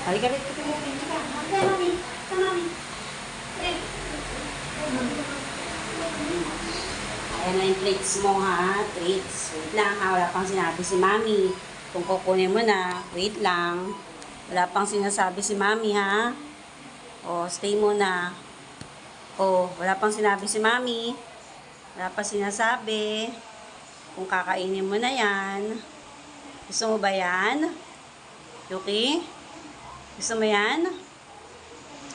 Halika rin. Kaya mami. Kaya mami. Ayan na yung treats mo ha. Treats. Wait lang ha. Wala pang sinabi si mami. Kung kukunin mo na, wait lang. Wala pang sinasabi si mami ha. O, stay muna. O, wala pang sinabi si mami. Wala pa sinasabi. Kung kakainin mo na yan. Gusto mo ba yan? Yuki? Gusto mo yan?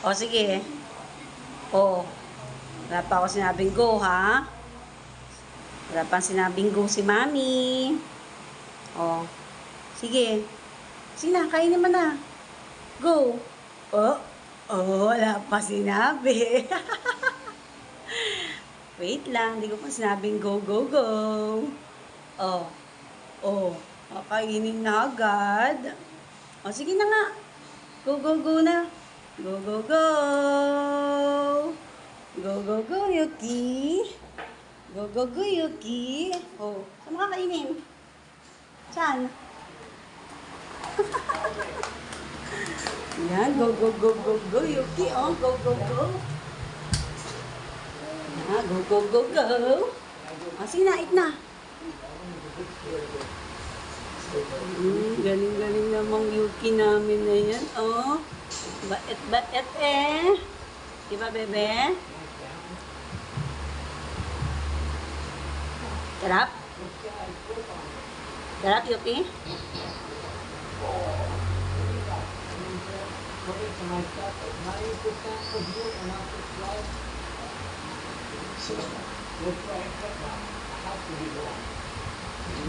O, sige. O, wala pa ako sinabing go, ha? Wala pang sinabing go si mami. O, sige. Sige na, kainin mo na. Go. Wala pa sinabi. Wait lang, hindi ko pa sinabing go, go, go. Kakainin na agad. O, sige na nga. Go, go, go na. Go, go, go. Go, go, go, Yuki. Go, go, go, Yuki. O, saan makakainin? Saan? Yan, go, go, go, go, go, Yuki. O, go, go, go. Yan, go, go, go, go. O, sige na, eat na. Galing-galing namang Yuki namin na yan. Oh, bait-bait eh. Diba, bebe? Sarap? Sarap, Yuki?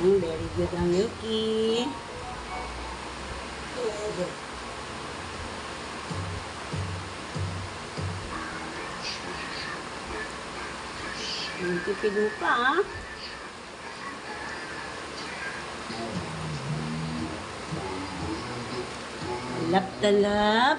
Very good ang Yuki. Tipid pa, ah. Talap-talap.